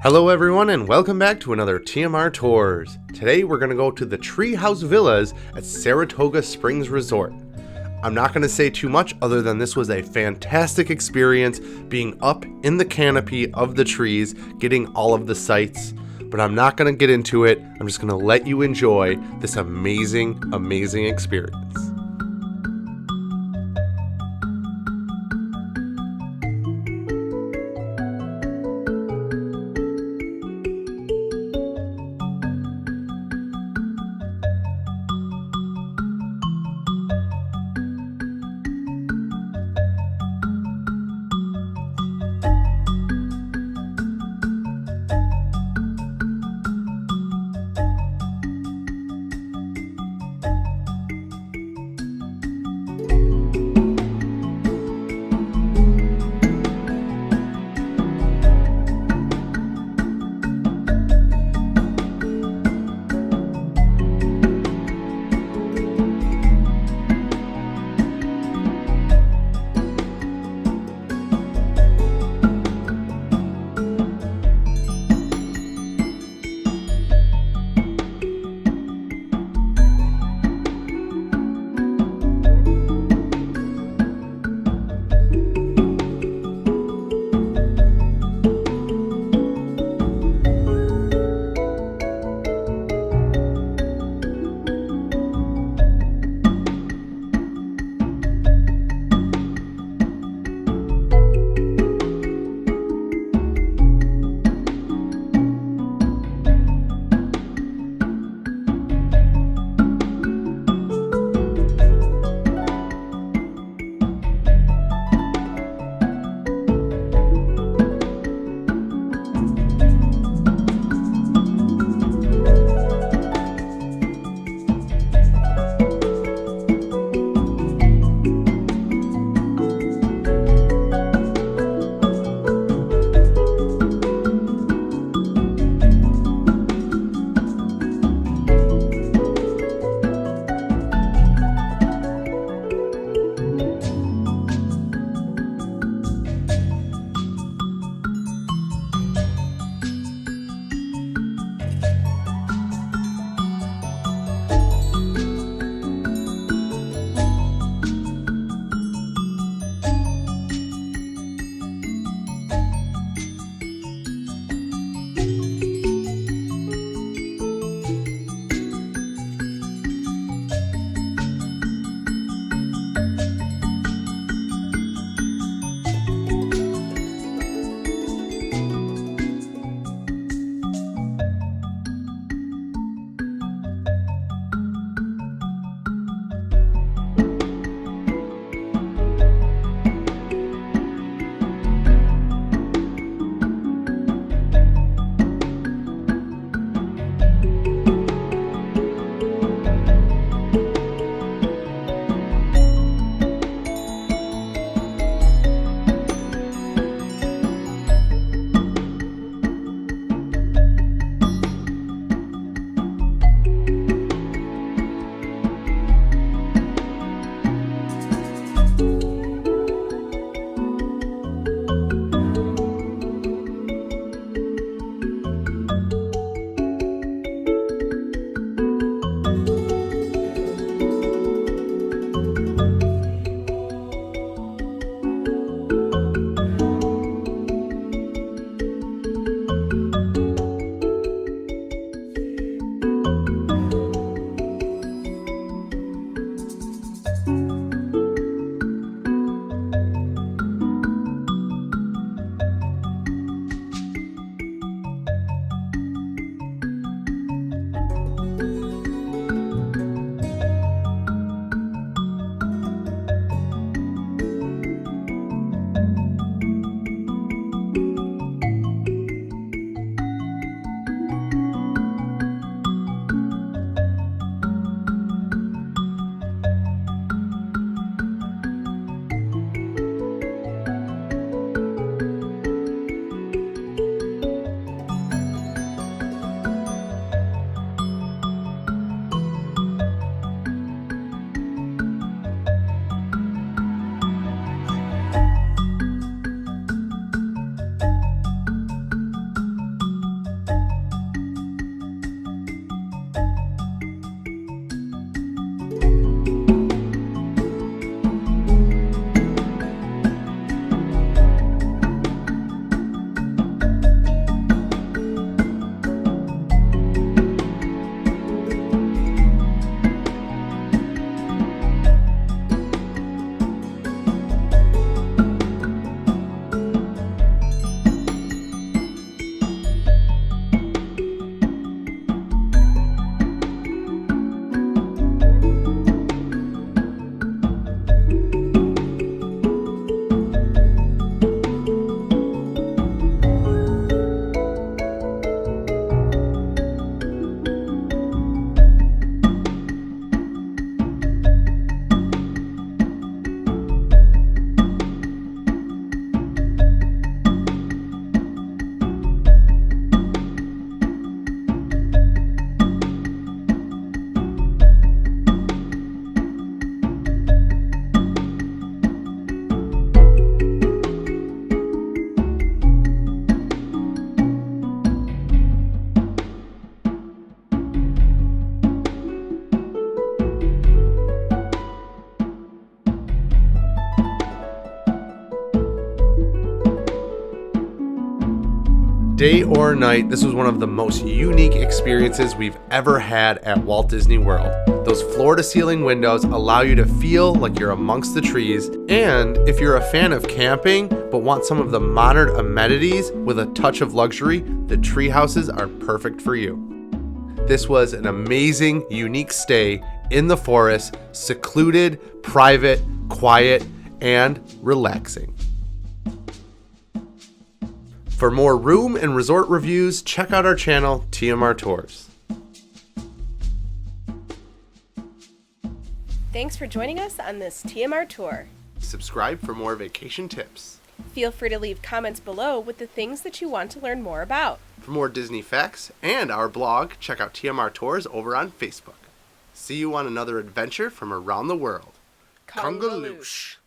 Hello everyone and welcome back to another TMR Tours. Today we're going to go to the Treehouse Villas at Saratoga Springs Resort. I'm not going to say too much other than this was a fantastic experience being up in the canopy of the trees, getting all of the sights, but I'm not going to get into it. I'm just going to let you enjoy this amazing experience. Day or night, this was one of the most unique experiences we've ever had at Walt Disney World. Those floor-to-ceiling windows allow you to feel like you're amongst the trees, and if you're a fan of camping but want some of the modern amenities with a touch of luxury, the tree houses are perfect for you. This was an amazing, unique stay in the forest, secluded, private, quiet, and relaxing. For more room and resort reviews, check out our channel, TMR Tours. Thanks for joining us on this TMR tour. Subscribe for more vacation tips. Feel free to leave comments below with the things that you want to learn more about. For more Disney facts and our blog, check out TMR Tours over on Facebook. See you on another adventure from around the world. Congaloosh.